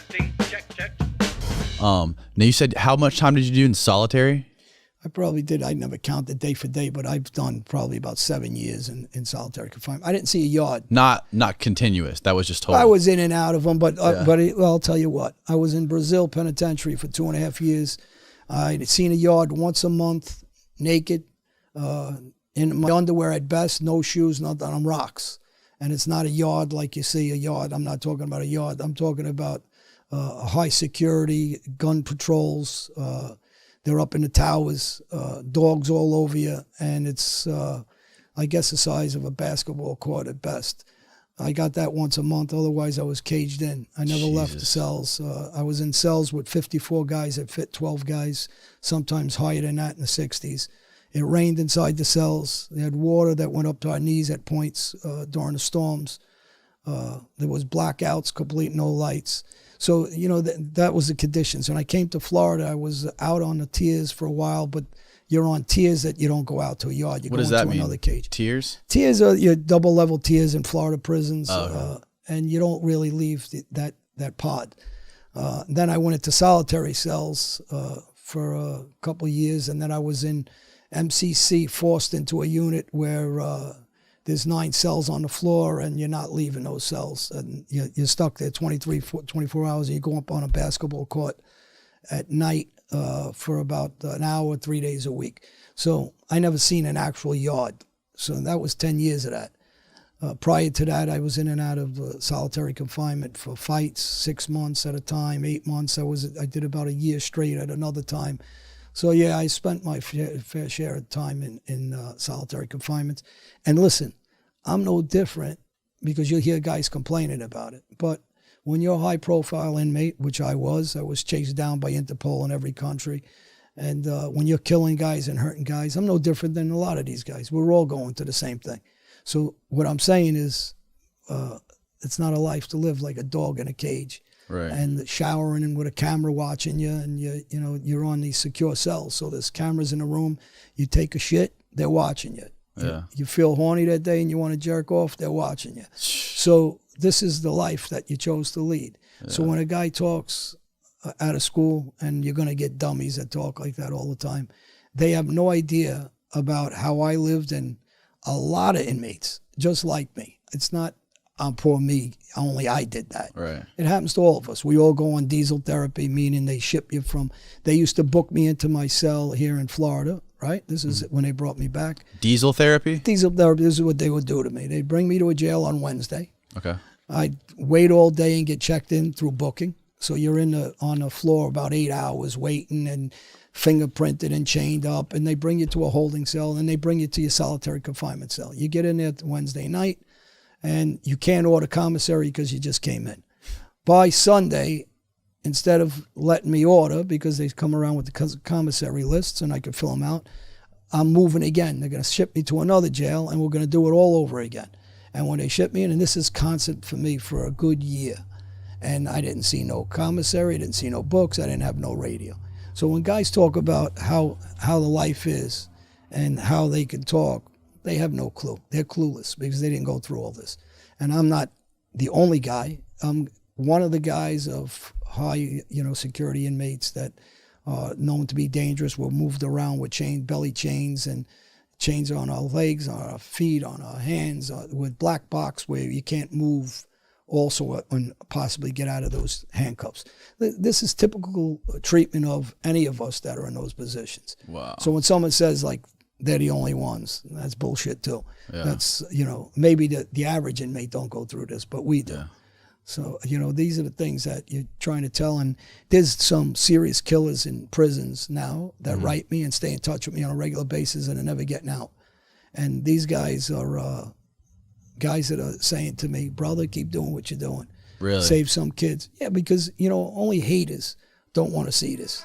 Testing. Check. Now you said, how much time did you do in solitary? I probably did. I never counted day for day, but I've done probably about 7 years in solitary confinement. I didn't see a yard. Not continuous. That was just total. I was in and out of them, but well, I'll tell you what. I was in Brazil penitentiary for 2.5 years. I'd seen a yard once a month, naked, in my underwear at best, no shoes, nothing, on rocks. And it's not a yard like you see a yard. I'm not talking about a yard. I'm talking about high security, gun patrols. They're up in the towers, dogs all over you, and it's, I guess, the size of a basketball court at best. I got that once a month. Otherwise, I was caged in. I never left the cells. I was in cells with 54 guys that fit 12 guys, sometimes higher than that in the 60s. It rained inside the cells. They had water that went up to our knees at points during the storms. There was blackouts, complete no lights. So, you know, that was the conditions. When I came to Florida, I was out on the tiers for a while, but you're on tiers that you don't go out to a yard. You what go does that into mean? Another cage. Tiers? Tiers are your double-level tiers in Florida prisons, Okay. and you don't really leave that pod. Then I went into solitary cells for a couple of years, and then I was in MCC, forced into a unit where there's 9 cells on the floor, and you're not leaving those cells. And you're stuck there 24 hours, and you go up on a basketball court at night for about an hour, 3 days a week. So I never seen an actual yard. So that was 10 years of that. Prior to that, I was in and out of solitary confinement for fights, 6 months at a time, 8 months. I did about a year straight at another time. So yeah, I spent my fair share of time in solitary confinement. And listen, I'm no different, because you'll hear guys complaining about it. But when you're a high-profile inmate, which I was chased down by Interpol in every country. And when you're killing guys and hurting guys, I'm no different than a lot of these guys. We're all going to the same thing. So what I'm saying is, it's not a life to live like a dog in a cage. Right. And showering and with a camera watching you, and you're on these secure cells. So there's cameras in the room. You take a shit, they're watching you. Yeah. You feel horny that day and you want to jerk off, they're watching you. So this is the life that you chose to lead. Yeah. So when a guy talks out of school, and you're going to get dummies that talk like that all the time, they have no idea about how I lived, and a lot of inmates just like me. It's not, poor me, only I did that. Right. It happens to all of us. We all go on diesel therapy, meaning they ship you from, they used to book me into my cell here in Florida, right? This is when they brought me back. Diesel therapy? Diesel therapy, this is what they would do to me. They'd bring me to a jail on Wednesday. Okay. I'd wait all day and get checked in through booking. So you're on the floor about 8 hours waiting and fingerprinted and chained up, and they bring you to a holding cell, and they bring you to your solitary confinement cell. You get in there Wednesday night, and you can't order commissary because you just came in. By Sunday, instead of letting me order, because they come around with the commissary lists and I could fill them out, I'm moving again. They're going to ship me to another jail, and we're going to do it all over again. And when they ship me in, and this is constant for me for a good year, and I didn't see no commissary, I didn't see no books, I didn't have no radio. So when guys talk about how the life is and how they can talk, they have no clue. They're clueless because they didn't go through all this. And I'm not the only guy. I'm one of the guys of high, security inmates that are known to be dangerous. We're moved around with belly chains, and chains on our legs, on our feet, on our hands, with black box where you can't move also, and possibly get out of those handcuffs. This is typical treatment of any of us that are in those positions. Wow. So when someone says like they're the only ones, that's bullshit too. Yeah. That's, maybe the average inmate don't go through this, but we do. Yeah. So, these are the things that you're trying to tell. And there's some serious killers in prisons now that write me and stay in touch with me on a regular basis, and are never getting out. And these guys are guys that are saying to me, brother, keep doing what you're doing. Really? Save some kids. Yeah, because, only haters don't want to see this.